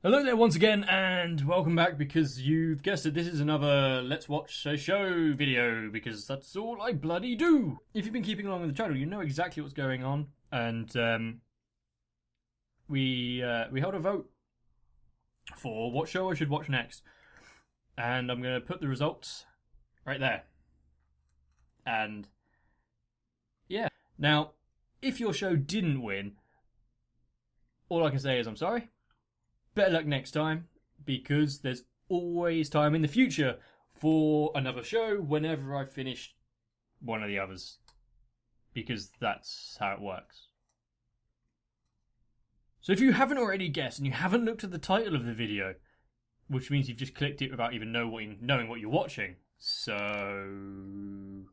Hello there once again, and welcome back because you've guessed it, this is another Let's Watch a Show video, because that's all I bloody do! If you've been keeping along with the channel, you know exactly what's going on, and we held a vote for what show I should watch next. And I'm going to put the results right there. And yeah. Now, if your show didn't win, all I can say is I'm sorry. Better luck next time, because there's always time in the future for another show whenever I've finished one of the others. Because that's how it works. So if you haven't already guessed and you haven't looked at the title of the video, which means you've just clicked it without even knowing what you're watching, so I'm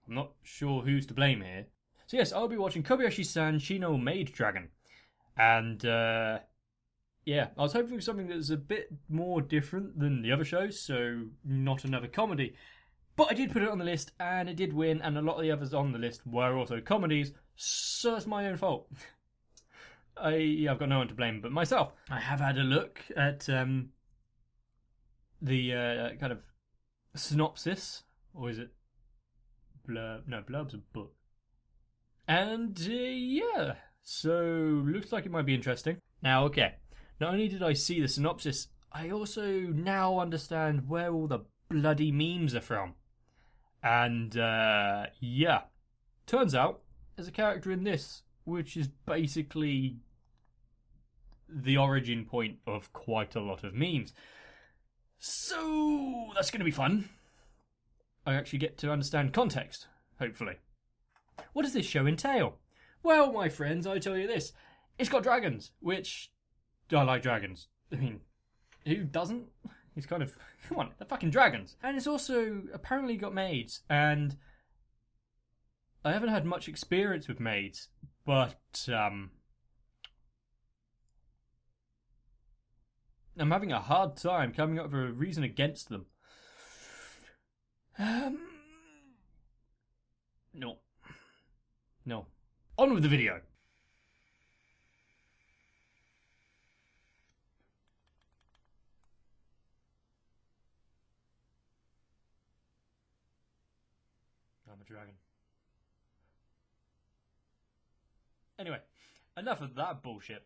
not sure who's to blame here. So yes, I'll be watching Kobayashi-san Chi no Maid Dragon. And yeah, I was hoping for something that's a bit more different than the other shows, so not another comedy. But I did put it on the list, and it did win, and a lot of the others on the list were also comedies, so it's my own fault. I've got no one to blame but myself. I have had a look at the kind of synopsis, or is it blurb? No, blurb's a book. And yeah, so looks like it might be interesting. Now, okay. Not only did I see the synopsis, I also now understand where all the bloody memes are from. And, yeah. Turns out, there's a character in this, which is basically the origin point of quite a lot of memes. So, that's going to be fun. I actually get to understand context, hopefully. What does this show entail? Well, my friends, I tell you this. It's got dragons, which... I like dragons. I mean, who doesn't? It's kind of... Come on, they're fucking dragons. And it's also apparently got maids. And I haven't had much experience with maids. But, I'm having a hard time coming up with a reason against them. No. No. On with the video. I'm a dragon. Anyway, enough of that bullshit.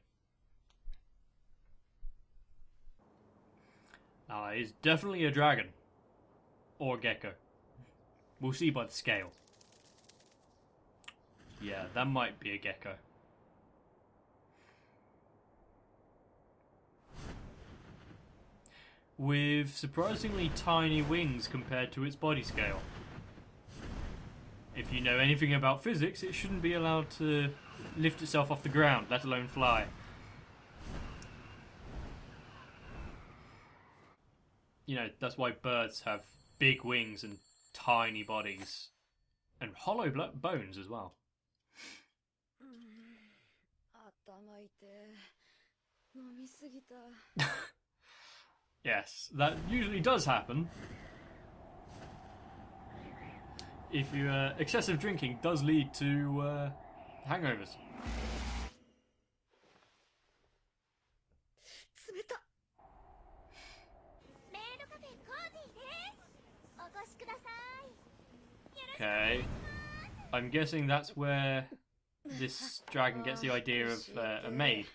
Now, he's definitely a dragon. Or a gecko. We'll see by the scale. Yeah, that might be a gecko. With surprisingly tiny wings compared to its body scale. If you know anything about physics, it shouldn't be allowed to lift itself off the ground, let alone fly. You know, that's why birds have big wings and tiny bodies. And hollow bones as well. Yes, that usually does happen. If you excessive drinking does lead to hangovers. Okay, I'm guessing that's where this dragon gets the idea of a maid.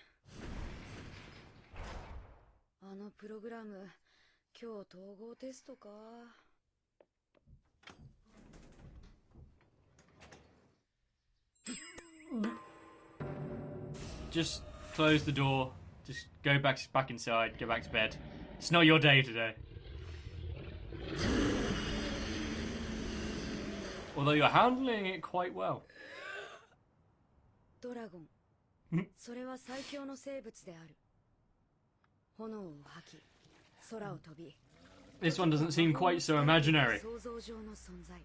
Just close the door. Just go back inside. Go back to bed. It's not your day today. Although you're handling it quite well. Doragon. それは最強の生物である。炎を吐き、空を飛び。This one doesn't seem quite so imaginary. 想像上の存在。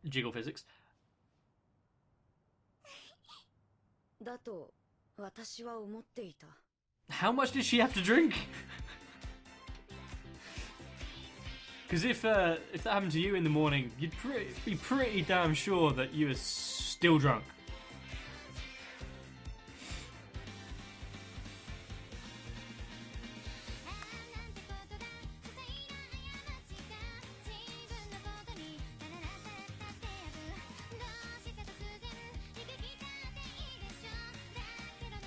Jiggle physics. だと私は思っていた。How much did she have to drink? Because if that happened to you in the morning, you'd be pretty damn sure that you were still drunk.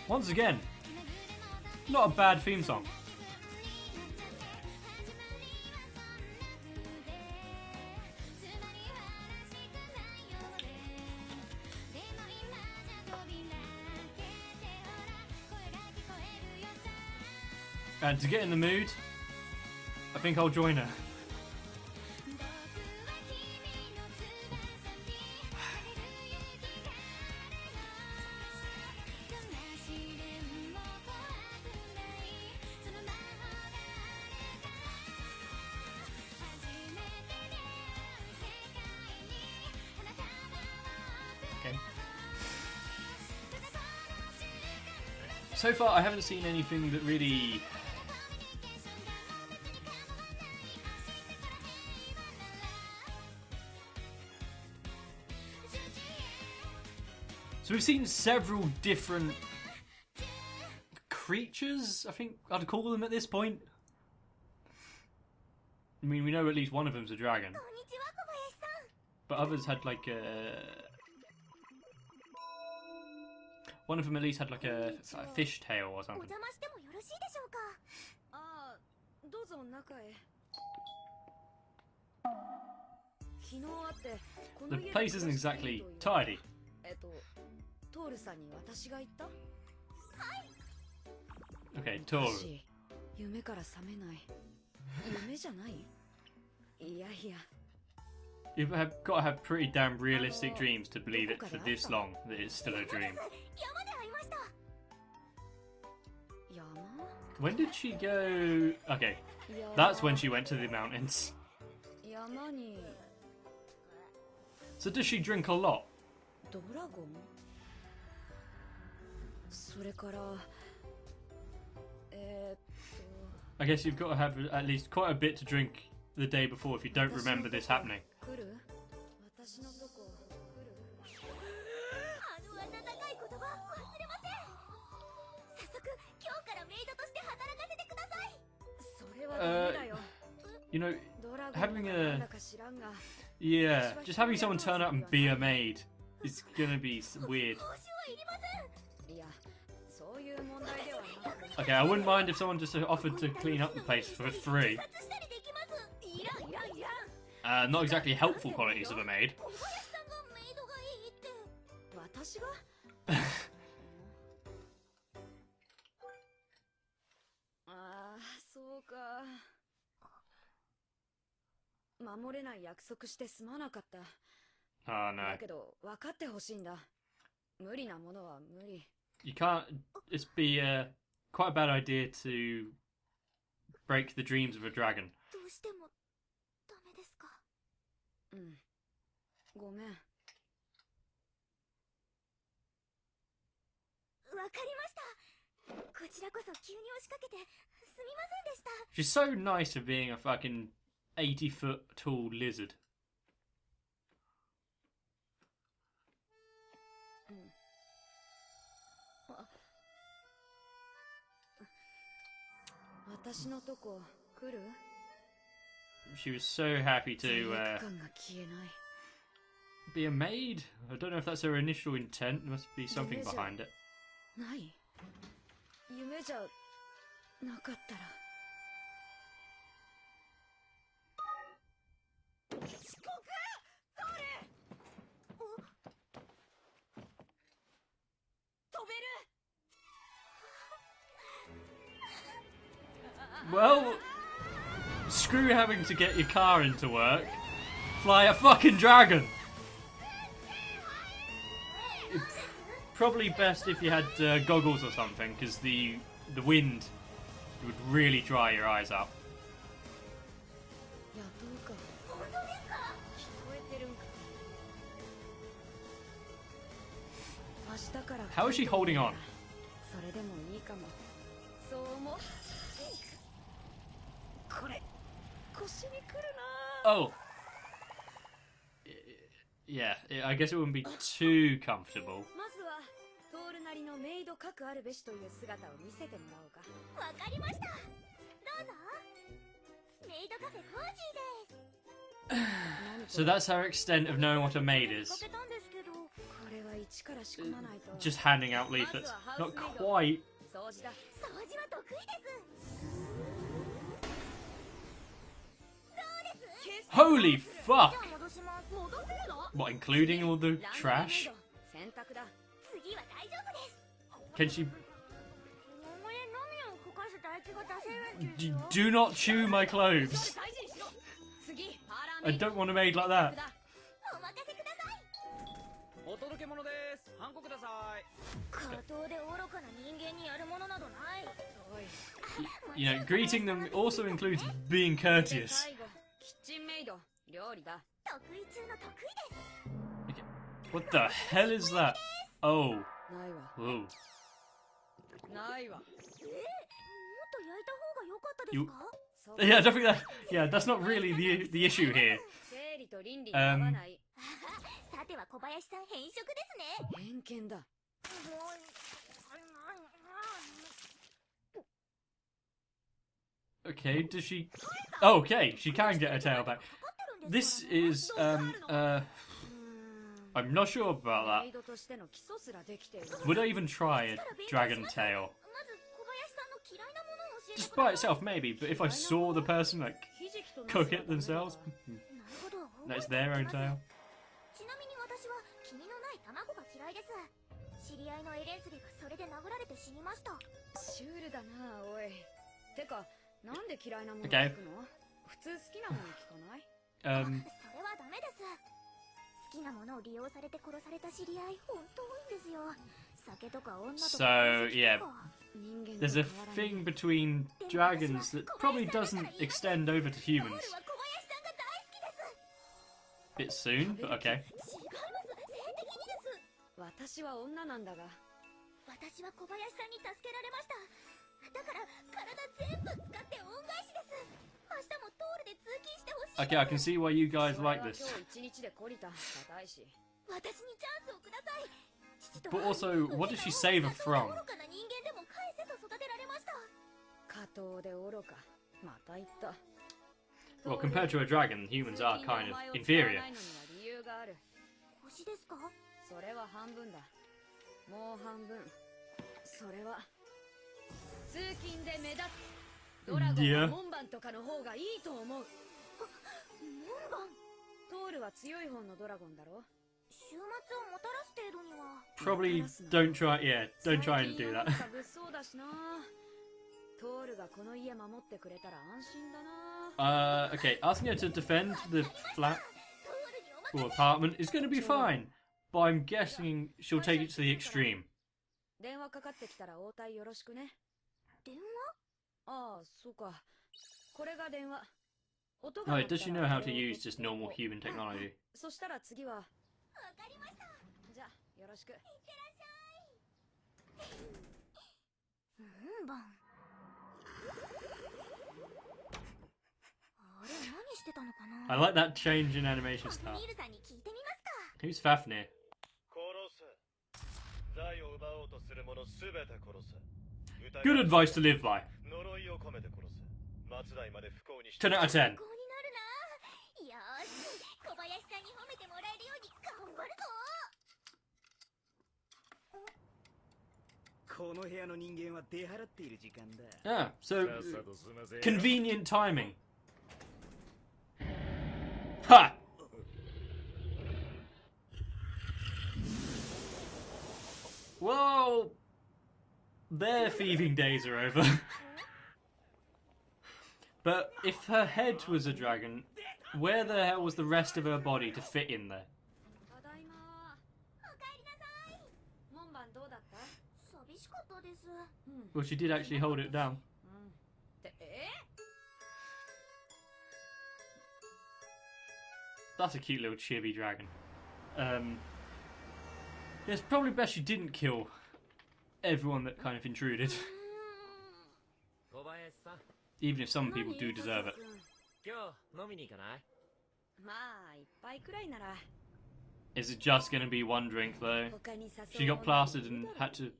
Once again, not a bad theme song. And to get in the mood, I think I'll join her. Okay. So far, I haven't seen anything that really... So we've seen several different creatures, I think I'd call them at this point. I mean, we know at least one of them's a dragon. But others had like a... One of them at least had like a fish tail or something. The place isn't exactly tidy. Okay, Tōru. You've got to have pretty damn realistic dreams to believe it for this long that it's still a dream. When did she go? Okay, that's when she went to the mountains. So does she drink a lot? Doragon? I guess you've got to have at least quite a bit to drink the day before if you don't remember this happening. You know, having a... Yeah, just having someone turn up and be a maid is gonna be weird. Okay, I wouldn't mind if someone just offered to clean up the place for free. Not exactly helpful qualities of a maid. Oh no. You can't. It's be quite a bad idea to break the dreams of a dragon. She's so nice for being a fucking 80-foot tall lizard. She was so happy to be a maid. I don't know if that's her initial intent. There must be something behind it. Well, screw having to get your car into work. Fly a fucking dragon! It's probably best if you had goggles or something, because the wind would really dry your eyes out. How is she holding on? Oh. Yeah, I guess it wouldn't be too comfortable. まずはトールなりのメイドかくあるべしという姿を見せてもらおうか。わかりました。どうぞ。メイドカフェコージーです。 So that's her extent of knowing what a maid is. かけたんですけど。これは一から仕込まないと。 Just handing out leaflets. Not quite. 掃除だ。掃除は得意です。 Holy fuck! じゃあ戻します。戻せるの？ What, including all the trash? 洗濯だ。次は大丈夫です。 Can she... お前のみをこかす唾液が出せるんですよ。 Do not chew my clothes. 大事にしろ。次、パーラー I メイド。 don't want a maid like that. お任せください。お届け物です。ハンコください。下等で愚かな人間にやるものなどない。おい。 You know, greeting them also includes being courteous. 最後、キッチンメイド、料理だ。得意中の得意です。 What the hell is that? Oh. ないわ。 Whoa. ないわ。もっと焼いた方が良かったです You- か？ Yeah, I don't think that... Yeah, that's not really the issue here. 生理と倫理に合わない。さては小林さん変色ですね。偏見だ。 Okay, does she... Oh, okay, she can get her tail back. This is, I'm not sure about that. メイドとしての基礎すらできている。 Would I even try a dragon tail? まず小林さんの嫌いなものを教えて Just くだ by さい。 itself, maybe, but if I saw the person, like, ひじきとナス cook が it themselves, なるほど。 that's their own tail. ちなみに私は黄身のない卵が嫌いです。知り合いのエレンスゲがそれで殴られて死にました。シュールだな、おい。てか、なんで嫌いなものを Okay. 聞くの？普通好きなもの聞かない？それはダメです。好きなものを利用されて殺された知り合い本当多いんですよ。酒とか女とか。 So, yeah, 人間 there's と a 変わらない thing between dragons that probably doesn't extend over to トール humans. は小林さんが大好きです。 Bit soon, but okay. 違います。性的にです。私は女なんだが。私は小林さんに助けられました。だから体全部使って恩返しです。明日もトールで通勤してほしい。 Okay, I can see why you guys それは like this. 今日一日で懲りた。硬いし。私にチャンスをください。父と But は also, what does she save her たとえ from? 愚かな人間でも返せと育てられました。下等で愚か。また言った。 Well, compared to a dragon, humans are kind of 通勤 inferior. でお前を使わないのには理由がある。星ですか？それは半分だ。もう半分。それは通勤で目立つドラゴンは門番とかの方がいいと思う。門番。トールは強い方のドラゴンだろ。週末をもたらす程度には。 Probably don't try, yeah, don't try and do 最近 that. 世の中物騒だしな。トールがこの家守ってくれたら安心だな。Okay, asking her to defend the flat トールにお or 任せ。 apartment is going to be fine, but I'm guessing she'll take it to the extreme. 電話かかってきたら応対よろしくね。電話？ああ、そうか。これが電話。音 Right, 鳴 does った she ら know how to これを use just normal human technology? そしたら次は。わかりました。じゃあ、よろしく。いってらっしゃい。門番。あれ何してたのかな。 I like that change in animation フ style. ミールさんに聞いてみますか。 Who's Fafnir? 殺せ。財を奪おうとする者すべて殺せ。 Good advice to live by. 呪いを込めて殺せ。末代まで不幸にし 10 out of 10. こうになるな。よーし、小林さんに褒めてもらえるように頑張るぞ。この部屋の人間は出払っている時間だ。 Ah, so さっさと済ませよ。 convenient timing. Ha! Well, their thieving days are over. But if her head was a dragon, where the hell was the rest of her body to fit in there? ただいま。おかえりなさい。門番どうだった？寂しかったです。うん。 Well, she did actually hold it down. うん。ってThat's a cute little chibi dragon. It's probably best she didn't kill everyone that kind of intruded, 小林さん、 even if some people do deserve it. 今日飲みに行かない？まあいっぱいくらいなら Is it just going to be one drink though? 他に誘 She う got plastered and had to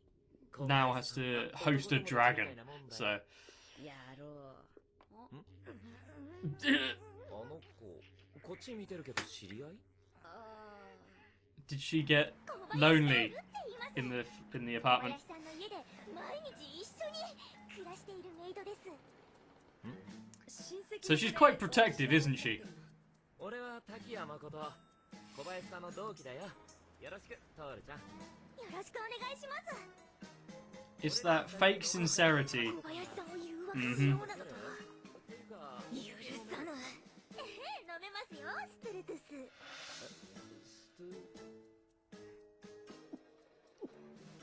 now has to host a dragon. So やろう。あの子こっち見てるけど知り合い？ did she get lonely in the 小 apartment? 林さんの家で毎日一緒に暮らしているメイドです。 So she's quite protective, isn't she? 俺は滝谷誠、小林さんの同期だよ。よろしく、トールちゃん。よろしくお願いします。 It's that fake sincerity. 小林さんを誘惑しようなどとはていうか、許さぬ。飲めますよ、ストルトゥス。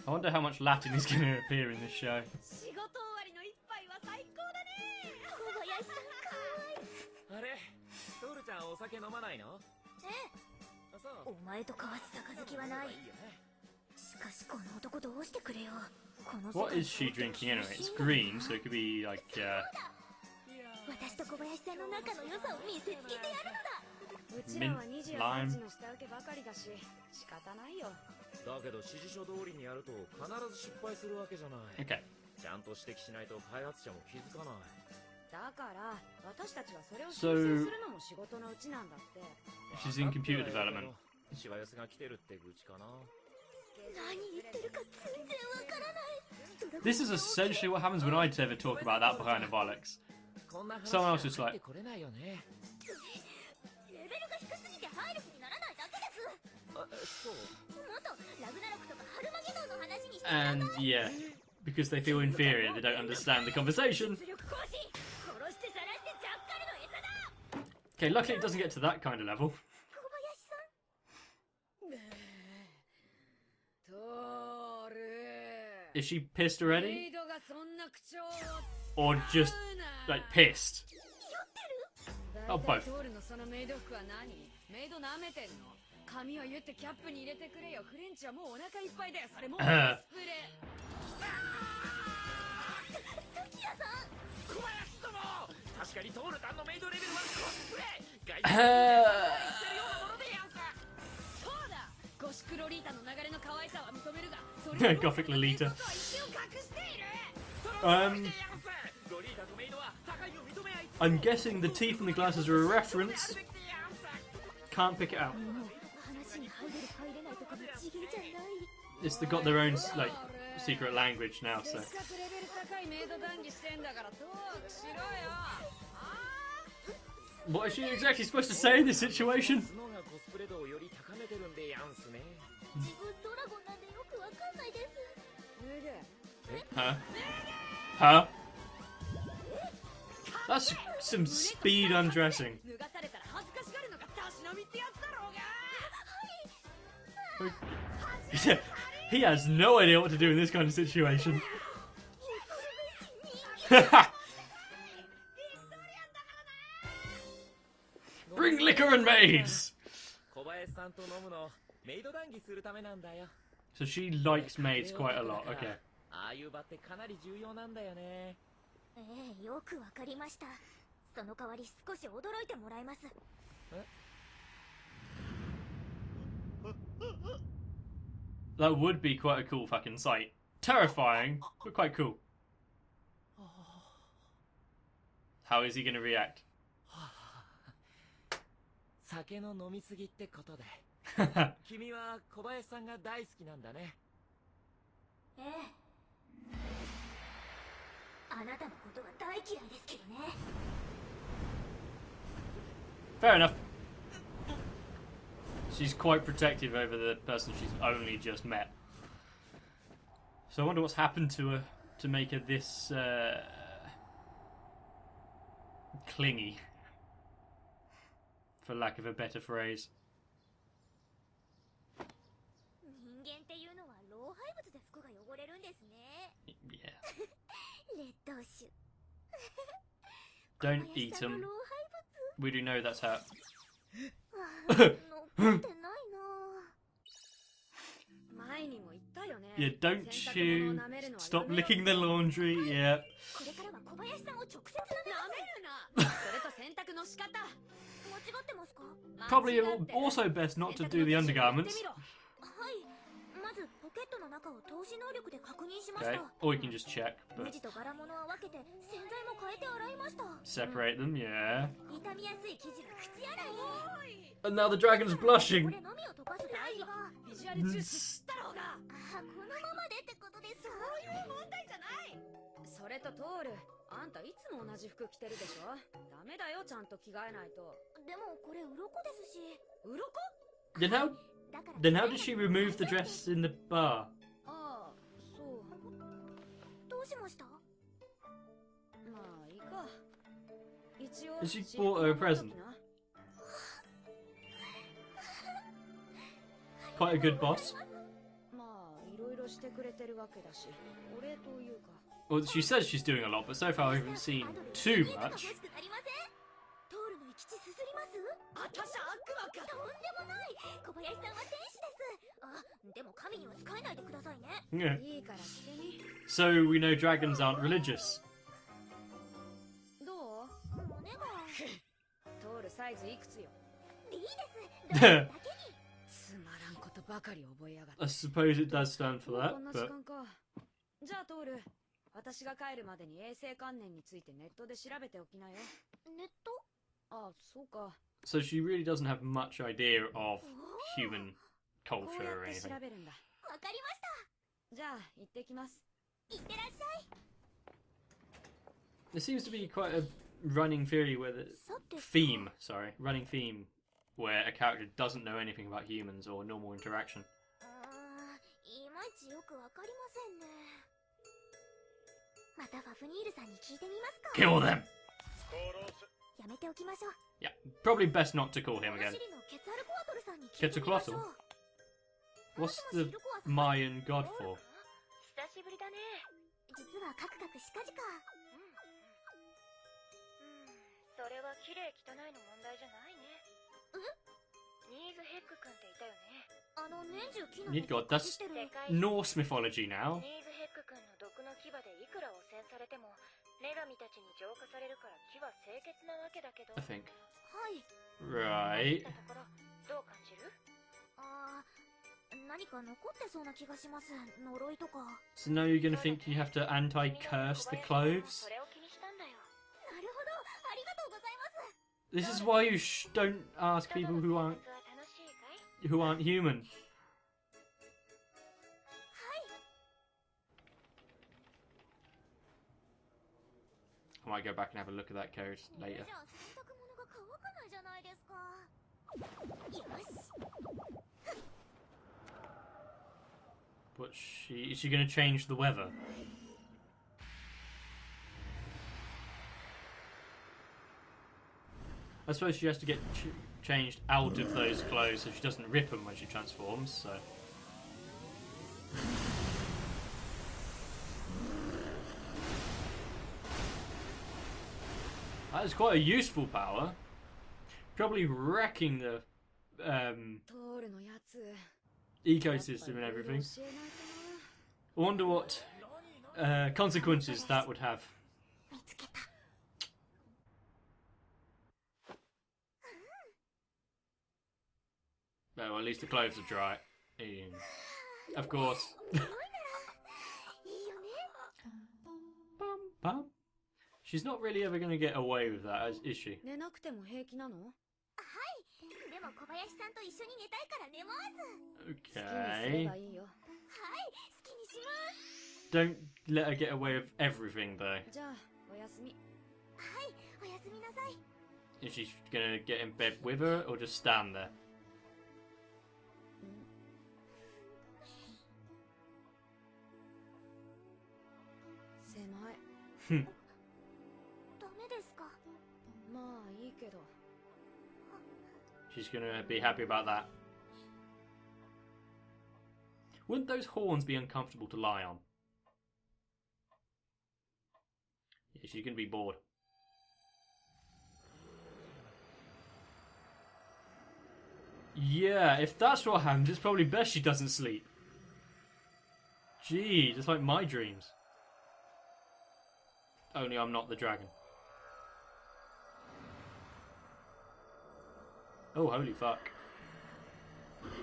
I wonder how much Latin is going to appear in this show. 仕事終わりの一杯は最高だね。小林さんかわいい。あれ、トールちゃんお酒飲まないの？あ、そう。お前と交わす杯はない。いいよね。しかしこの男どうしてくれよ。この What is she drinking anyway? It's green, so it could be like 私と小林さんの仲の良さを見せつけてやるのだ。うちらは28時の下請けばかりだし仕方ないよ。だけど指示書通りにやると必ず失敗するわけじゃない。 okay. ちゃんと指摘しないと開発者も気づかない。だから私たちはそれを修正するのも仕事のうちなんだって。 She's in computer development. しわ寄せが来てるって愚痴かな。何言ってるか全然わからない。 This is essentially what happens when I ever talk about that behind the bollocks. こんな話 Someone else is 入っ like, てこれないよね。レベルが低すぎて入る気にならないだけです。あ、そう。もっとラグナロクとかハルマゲドンの話にしてください。 and yeah, because they feel inferior, they don't understand the conversation. 実力行使、殺して晒してジャッカルの餌だ。 Okay, luckily it doesn't get to that kind of level. 小林さん。トール。 Is she pissed already? メイドがそんな口調を Or just, like, pissed? だい Oh, たい both. トールのそのメイド服は何？メイド舐めてんの？髪を言ってキャップに入れてくれよ。フレンチはもうお腹いっぱいだよ。それもうコスプレ。時矢さん。小林殿、確かにトールタンのメイドレベルはコスプレ。外そうだ。ゴシックロリータの流れの可愛さは認めるが、それは Gothic Lolita. 一応隠している。 ロリータとメイドは互いを認め合い。 I'm guessing the teeth and the glasses are a reference. Can't pick it out. 話に入れる入れないとかの次元じゃない。 It's got their own, like, secret language now, せ so. っかくレベル高いメイド談義してんだからトークしろよ。 What is she exactly supposed to say in this situation? 角がコスプレ度をより高めてるんでやんすね。自分ドラゴンなんでよくわかんないです。脱げ。 Huh? Huh? That's some speed undressing. 脱がされたら恥ずかしがるのがたしなみってやつだろうが。 Yeah, he has no idea what to do in this kind of situation. Bring liquor and maids! 小林さんと飲むのメイド談義するためなんだよ。 So she likes maids quite a lot, okay. ああいう場ってかなり重要なんだよね。ええ、よくわかりました。その代わり少し驚いてもらいます。 That would be quite a cool fucking sight. Terrifying, but quite cool. How is he going to react? 酒の飲みすぎってことで。君は小林さんが大好きなんだね。ええ。あなたのことは大嫌いですけどね。 Fair enough. She's quite protective over the person she's only just met. So I wonder what's happened to her to make her this clingy, for lack of a better phrase. 人間っていうのは老廃物で服が汚れるんですね。 Yeah. 劣等種。 Don't eat them. 老廃 We do know that's how. 物。残ってないな。前にも言ったよね。 Yeah, don't 洗濯物を舐める chew. のは Stop やめろ licking the laundry. Yeah. これからは小林さんを直接舐め舐ます。めるな。それと洗濯の仕方。間違ってますか？ Probably also best not to do the undergarments. はい。まずポケットの中を透視能力で確認しまし Okay, た。 or you can just check, 無 but 地と柄物は分けて洗剤も変えて洗いました。 separate them, yeah. 傷みやすい生地の口洗い。 And now the dragon's こ blushing. れのみを溶かす大事が。ビジュアル重視したろうが。あ、このままでってことですか？そういう問題じゃない。それとトール、あんたいつも同じ服着てるでしょ。ダメだよ、ちゃんと着替えないと。でもこれ鱗ですし。鱗？ Then how? だから Then how did she remove the dress in the bar? ああ、そう。どうしました？まあいいか。一応 She bought her a present. Quite a good boss. まあいろいろしてくれてるわけだし、お礼というか。 Well, she says she's doing a lot, but so far I haven't seen too much. トールの生き血すすります？あたしゃ悪魔か。とんでもない。小林さんは天使です。あ、でも神には仕えないでくださいね。Yeah. いいからしてみ。 So we know dragons aren't religious. どう？胸が。トールサイズいくつよ。いいです。だけに。つまらんことばかり覚えやがって。 I suppose it does stand for こ that, んな時 but 間か。じゃあトール、私が帰るまでに衛生観念についてネットで調べておきなよ。ネット？ああ、そうか。 so she really doesn't have much idea of human こう culture や or って調 anything. べるんだ。わかりました。じゃあ行ってきます。いってらっしゃい。 There seems to be quite a running theory where the さて。 running theme where a character doesn't know anything about humans or normal interaction. いまいちよくわかりませんね。またファフニールさんに聞いてみますか。 Kill them! 殺す。やめておきましょう。 Yeah, probably best not to call him お again. 尻のケツアルコアトルさんに聞いてみましょう。 What's the Mayan god for? 久しぶりだね。実はカクカクしかじか。それは綺麗汚いの問題じゃないね。ニーズヘック君っていたよね。年中木の Need God, that's てる。 Norse mythology now. ニーズヘック君の毒の牙でいくら汚染されても女神たちに浄化されるから木は清潔なわけだけど。 I think. はい。 Right. ところどう感じる？何か残ってそうな気がします。呪いとか。 So now you're gonna think you have to anti-curse the clothes? それを気にしたんだよ。なるほど。ありがとうございます。 This is why you don't ask people who は楽しいかい？ aren't human. はい。 I might go back and have a look at that code これ later. じゃあ洗濯物が乾かないじゃないですか。よし。 But is she gonna change the weather? I suppose she has to get changed out of those clothes so she doesn't rip them when she transforms, so... That is quite a useful power. Probably wrecking the トールのやつ。 ecosystem and everything. 教えないと I wonder what consequences that would have. 見つけた。 Well, at least the clothes are dry. Of course. いいよね。 Bum. She's not really ever going to get away with that, is she? 寝なくても平気なの？はい。でも小林さんと一緒に寝たいから寝ます。好きにすれ Okay. ばいいよ。はい。好きにします。 Don't let her get away with everything, though. じゃあおやすみ。はい。おやすみなさい。 Is she going to get in bed with her or just stand there? 狭い。 ダメですか。まあいいけど。 She's going to be happy about that. Wouldn't those horns be uncomfortable to lie on? Yeah, she's going to be bored. Yeah, if that's what happens, it's probably best she doesn't sleep. Gee, just like my dreams. Only I'm not the dragon. Oh, holy fuck.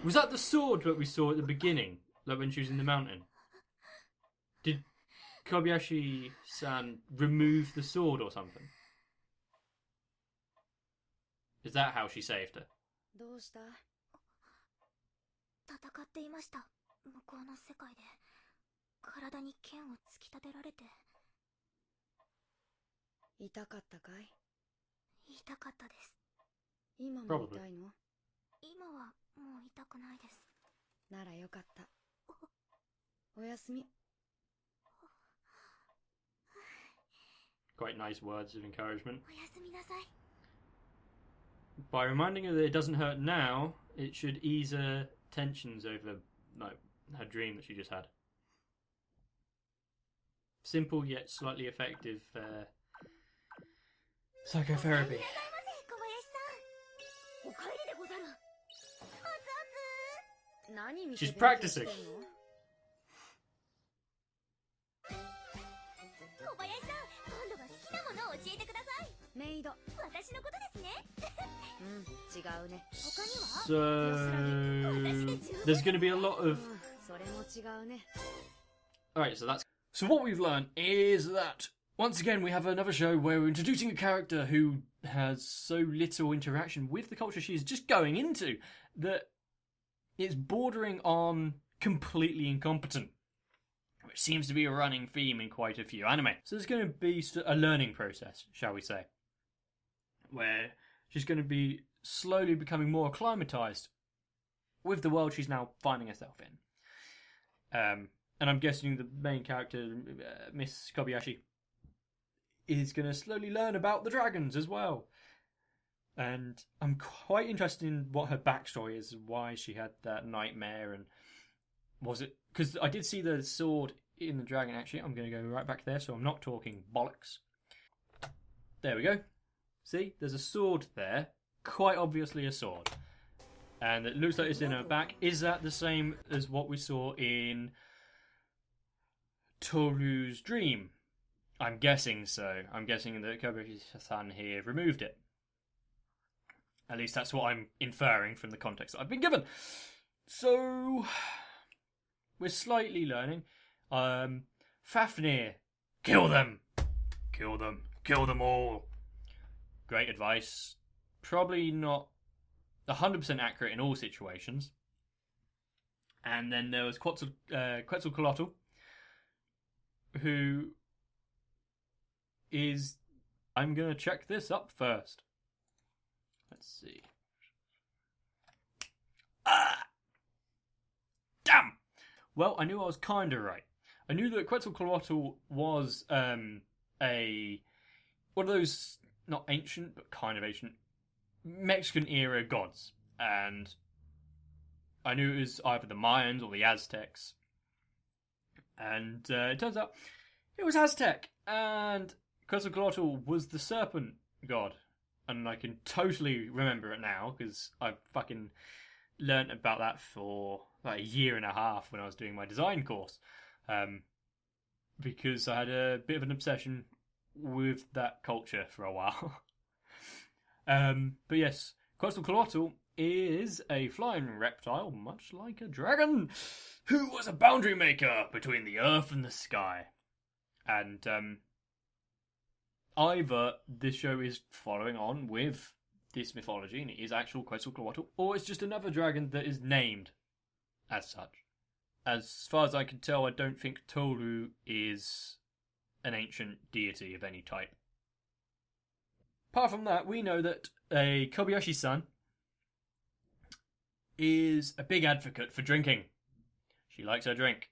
Was that the sword that we saw at the beginning? Like when she was in the mountain? Did Kobayashi-san remove the sword or something? Is that how she saved her? どうした？戦っていました。向こうの世界で体に剣を突き立てられて。痛かったかい？痛かったです。今も痛いの？今はもう痛くないです。ならよかった。おやすみ。Quite nice words of encouragement. おやすみなさい。 By reminding her that it doesn't hurt now, it should ease her tensions over her dream that she just had. Simple yet slightly effective psychotherapy. お帰りでござる。何見せ She's て practicing. 小林さん、今度は好きなものを教えてください。メイド。私のことですね。うん、違うね。 So there's going to be a lot of. それも違うね。 Alright, so what we've learned is that once again we have another show where we're introducing a character who has so little interaction with the culture she is just going into that it's bordering on completely incompetent, which seems to be a running theme in quite a few anime. So there's going to be a learning process, shall we say, where she's going to be slowly becoming more acclimatized with the world she's now finding herself in. And I'm guessing the main character, Miss Kobayashi, is going to slowly learn about the dragons as well. And I'm quite interested in what her backstory is, why she had that nightmare, and was it... Because I did see the sword in the dragon, actually. I'm going to go right back there, so I'm not talking bollocks. There we go. See? There's a sword there. Quite obviously a sword. And it looks like it's in her back. Is that the same as what we saw in Toru's dream? I'm guessing so. I'm guessing that Kobayashi-san here removed it. At least that's what I'm inferring from the context that I've been given. So, we're slightly learning. Fafnir, kill them! Kill them. Kill them all. Great advice. Probably not 100% accurate in all situations. And then there was Quetzalcoatl, who is... I'm going to check this up first. Let's see. Ah! Damn! Well, I knew I was kind of right. I knew that Quetzalcoatl was one of those, not ancient, but kind of ancient, Mexican-era gods. And I knew it was either the Mayans or the Aztecs. And it turns out it was Aztec. And Quetzalcoatl was the serpent god. And I can totally remember it now, because I fucking learnt about that for like a year and a half when I was doing my design course. Because I had a bit of an obsession with that culture for a while. But yes, Quetzalcoatl is a flying reptile, much like a dragon, who was a boundary maker between the earth and the sky. And either this show is following on with this mythology and it is actual Quetzalcoatl, or it's just another dragon that is named as such. As far as I can tell, I don't think Tōru is an ancient deity of any type. Apart from that, we know that a Kobayashi-san is a big advocate for drinking. She likes her drink.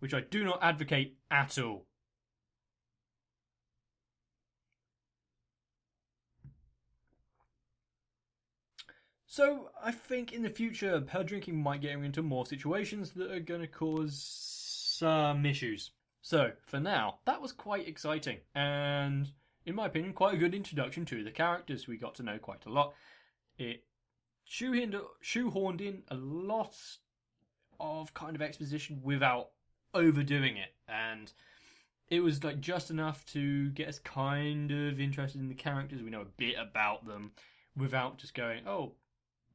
Which I do not advocate at all. So, I think in the future, her drinking might get her into more situations that are going to cause some issues. So, for now, that was quite exciting, and, in my opinion, quite a good introduction to the characters. We got to know quite a lot. It shoehorned in a lot of kind of exposition without overdoing it, and it was like just enough to get us kind of interested in the characters. We know a bit about them without just going, oh,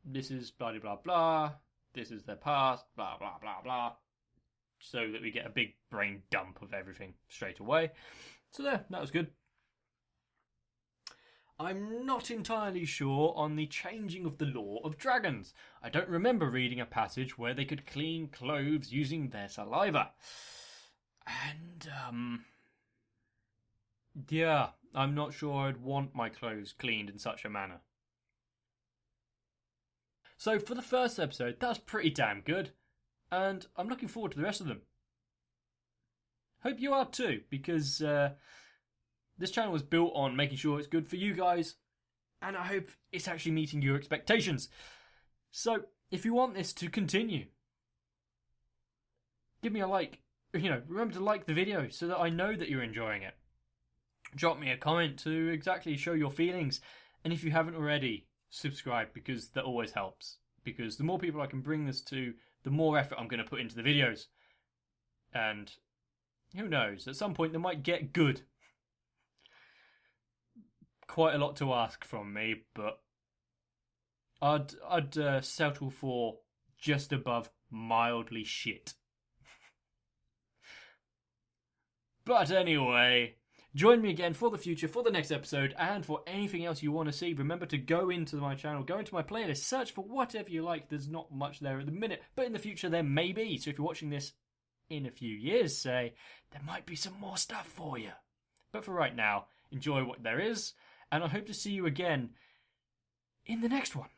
this is blah blah blah blah, this is their past, blah blah blah blah, so that we get a big brain dump of everything straight away. So there, that was good. I'm not entirely sure on the changing of the law of dragons. I don't remember reading a passage where they could clean clothes using their saliva. And, yeah, I'm not sure I'd want my clothes cleaned in such a manner. So for the first episode, that's pretty damn good. And I'm looking forward to the rest of them. Hope you are too, because this channel was built on making sure it's good for you guys, and I hope it's actually meeting your expectations. So, if you want this to continue, give me a like. Remember to like the video so that I know that you're enjoying it. Drop me a comment to exactly show your feelings, and if you haven't already, subscribe, because that always helps. Because the more people I can bring this to, the more effort I'm going to put into the videos. And who knows, at some point they might get good. Quite a lot to ask from me, but I'd settle for just above mildly shit. But anyway, join me again for the future, for the next episode, and for anything else you want to see. Remember to go into my channel, go into my playlist, search for whatever you like. There's not much there at the minute, but in the future there may be. So if you're watching this in a few years, say, there might be some more stuff for you. But for right now, enjoy what there is. And I hope to see you again in the next one.